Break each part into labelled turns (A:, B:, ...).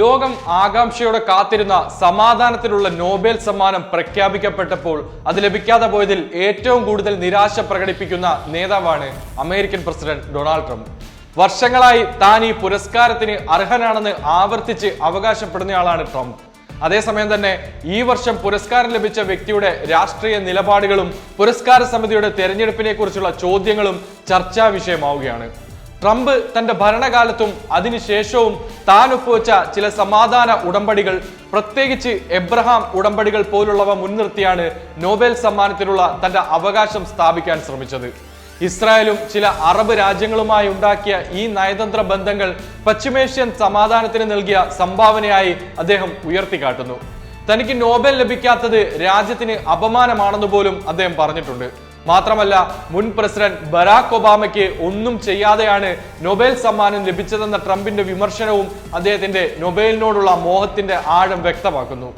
A: ലോകം ആകാംക്ഷയോടെ കാത്തിരുന്ന സമാധാനത്തിനുള്ള നോബൽ സമ്മാനം പ്രഖ്യാപിക്കപ്പെട്ടപ്പോൾ അത് ലഭിക്കാതെ പോയതിൽ ഏറ്റവും കൂടുതൽ നിരാശ പ്രകടിപ്പിക്കുന്ന നേതാവാണ് അമേരിക്കൻ പ്രസിഡന്റ് ഡൊണാൾഡ് ട്രംപ്. വർഷങ്ങളായി താൻ ഈ പുരസ്കാരത്തിന് അർഹനാണെന്ന് ആവർത്തിച്ച് അവകാശപ്പെടുന്നയാളാണ് ട്രംപ്. അതേസമയം തന്നെ ഈ വർഷം പുരസ്കാരം ലഭിച്ച വ്യക്തിയുടെ രാഷ്ട്രീയ നിലപാടുകളും പുരസ്കാര സമിതിയുടെ തെരഞ്ഞെടുപ്പിനെ കുറിച്ചുള്ള ചോദ്യങ്ങളും ചർച്ചാ വിഷയമാവുകയാണ്. ട്രംപ് തന്റെ ഭരണകാലത്തും അതിനുശേഷവും താൻ ഒപ്പുവെച്ച ചില സമാധാന ഉടമ്പടികൾ, പ്രത്യേകിച്ച് എബ്രഹാം ഉടമ്പടികൾ പോലുള്ളവ മുൻനിർത്തിയാണ് നോബൽ സമ്മാനത്തിനുള്ള തന്റെ അവകാശം സ്ഥാപിക്കാൻ ശ്രമിച്ചത്. ഇസ്രായേലും ചില അറബ് രാജ്യങ്ങളുമായി ഉണ്ടാക്കിയ ഈ നയതന്ത്ര ബന്ധങ്ങൾ പശ്ചിമേഷ്യൻ സമാധാനത്തിന് നൽകിയ സംഭാവനയായി അദ്ദേഹം ഉയർത്തിക്കാട്ടുന്നു. തനിക്ക് നോബൽ ലഭിക്കാത്തത് രാജ്യത്തിന് അപമാനമാണെന്ന് പോലും അദ്ദേഹം പറഞ്ഞിട്ടുണ്ട്. മാത്രമല്ല, മുൻ പ്രസിഡന്റ് ബരാക് ഒബാമയ്ക്ക് ഒന്നും ചെയ്യാതെയാണ് നൊബേൽ സമ്മാനം ലഭിച്ചതെന്ന ട്രംപിന്റെ വിമർശനവും അദ്ദേഹത്തിന്റെ നൊബേലിനോടുള്ള മോഹത്തിന്റെ ആഴം വ്യക്തമാക്കുന്നു.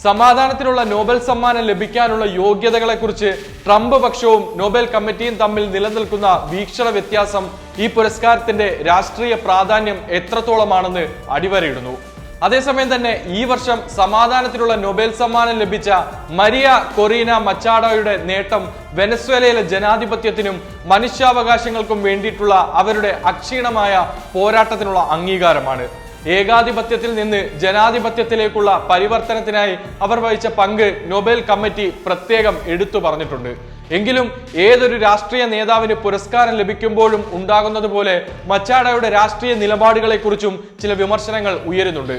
A: സമാധാനത്തിനുള്ള നോബൽ സമ്മാനം ലഭിക്കാനുള്ള യോഗ്യതകളെക്കുറിച്ച് ട്രംപ് പക്ഷവും നൊബേൽ കമ്മിറ്റിയും തമ്മിൽ നിലനിൽക്കുന്ന വീക്ഷണ വ്യത്യാസം ഈ പുരസ്കാരത്തിന്റെ രാഷ്ട്രീയ പ്രാധാന്യം എത്രത്തോളമാണെന്ന് അടിവരയിടുന്നു. അതേസമയം തന്നെ ഈ വർഷം സമാധാനത്തിനുള്ള നൊബേൽ സമ്മാനം ലഭിച്ച മരിയ കൊറീന മച്ചാഡോയുടെ നേട്ടം വെനസ്വേലയിലെ ജനാധിപത്യത്തിനും മനുഷ്യാവകാശങ്ങൾക്കും വേണ്ടിയിട്ടുള്ള അവരുടെ അക്ഷീണമായ പോരാട്ടത്തിനുള്ള അംഗീകാരമാണ്. ഏകാധിപത്യത്തിൽ നിന്ന് ജനാധിപത്യത്തിലേക്കുള്ള പരിവർത്തനത്തിനായി അവർ വഹിച്ച പങ്ക് നൊബേൽ കമ്മിറ്റി പ്രത്യേകം എടുത്തു പറഞ്ഞിട്ടുണ്ട്. എങ്കിലും ഏതൊരു രാഷ്ട്രീയ നേതാവിന് പുരസ്കാരം ലഭിക്കുമ്പോഴും ഉണ്ടാകുന്നത് പോലെ മച്ചാഡോയുടെ രാഷ്ട്രീയ നിലപാടുകളെക്കുറിച്ചും ചില വിമർശനങ്ങൾ ഉയരുന്നുണ്ട്.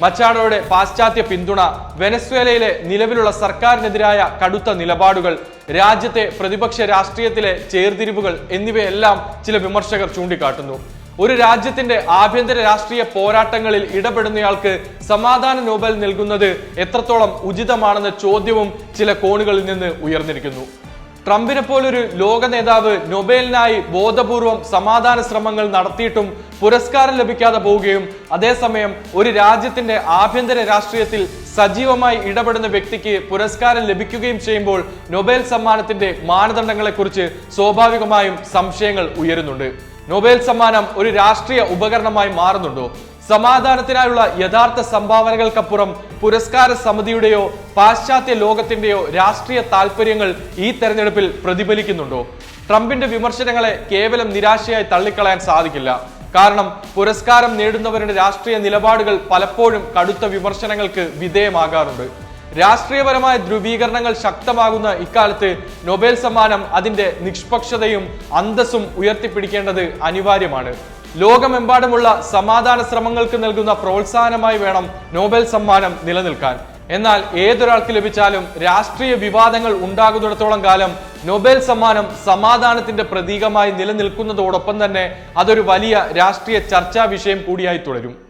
A: മച്ചാഡോയുടെ പാശ്ചാത്യ പിന്തുണ, വെനസ്വേലയിലെ നിലവിലുള്ള സർക്കാരിനെതിരായ കടുത്ത നിലപാടുകൾ, രാജ്യത്തെ പ്രതിപക്ഷ രാഷ്ട്രീയത്തിലെ ചേർതിരിവുകൾ എന്നിവയെല്ലാം ചില വിമർശകർ ചൂണ്ടിക്കാട്ടുന്നു. ഒരു രാജ്യത്തിന്റെ ആഭ്യന്തര രാഷ്ട്രീയ പോരാട്ടങ്ങളിൽ ഇടപെടുന്നയാൾക്ക് സമാധാന നോബൽ നൽകുന്നത് എത്രത്തോളം ഉചിതമാണെന്ന ചോദ്യവും ചില കോണുകളിൽ നിന്ന് ഉയർന്നിരിക്കുന്നു. ട്രംപിനെ പോലൊരു ലോക നേതാവ് നൊബേലിനായി ബോധപൂർവം സമാധാന ശ്രമങ്ങൾ നടത്തിയിട്ടും പുരസ്കാരം ലഭിക്കാതെ പോവുകയും അതേസമയം ഒരു രാജ്യത്തിന്റെ ആഭ്യന്തര രാഷ്ട്രീയത്തിൽ സജീവമായി ഇടപെടുന്ന വ്യക്തിക്ക് പുരസ്കാരം ലഭിക്കുകയും ചെയ്യുമ്പോൾ നൊബേൽ സമ്മാനത്തിന്റെ മാനദണ്ഡങ്ങളെക്കുറിച്ച് സ്വാഭാവികമായും സംശയങ്ങൾ ഉയരുന്നുണ്ട്. നൊബേൽ സമ്മാനം ഒരു രാഷ്ട്രീയ ഉപകരണമായി മാറുന്നുണ്ടോ? സമാധാനത്തിനായുള്ള യഥാർത്ഥ സംഭാവനകൾക്കപ്പുറം പുരസ്കാര സമിതിയുടെയോ പാശ്ചാത്യ ലോകത്തിന്റെയോ രാഷ്ട്രീയ താല്പര്യങ്ങൾ ഈ തെരഞ്ഞെടുപ്പിൽ പ്രതിഫലിക്കുന്നുണ്ടോ? ട്രംപിന്റെ വിമർശനങ്ങളെ കേവലം നിരാശയായി തള്ളിക്കളയാൻ സാധിക്കില്ല. കാരണം പുരസ്കാരം നേടുന്നവരുടെ രാഷ്ട്രീയ നിലപാടുകൾ പലപ്പോഴും കടുത്ത വിമർശനങ്ങൾക്ക് വിധേയമാകാറുണ്ട്. രാഷ്ട്രീയപരമായ ധ്രുവീകരണങ്ങൾ ശക്തമാകുന്ന ഇക്കാലത്ത് നൊബേൽ സമ്മാനം അതിന്റെ നിഷ്പക്ഷതയും അന്തസ്സും ഉയർത്തിപ്പിടിക്കേണ്ടത് അനിവാര്യമാണ്. ലോകമെമ്പാടുമുള്ള സമാധാന ശ്രമങ്ങൾക്ക് നൽകുന്ന പ്രോത്സാഹനമായി വേണം നോബൽ സമ്മാനം നിലനിൽക്കാൻ. എന്നാൽ ഏതൊരാൾക്ക് ലഭിച്ചാലും രാഷ്ട്രീയ വിവാദങ്ങൾ ഉണ്ടാകുന്നിടത്തോളം കാലം നൊബേൽ സമ്മാനം സമാധാനത്തിന്റെ പ്രതീകമായി നിലനിൽക്കുന്നതോടൊപ്പം തന്നെ അതൊരു വലിയ രാഷ്ട്രീയ ചർച്ചാ വിഷയം കൂടിയായി തുടരും.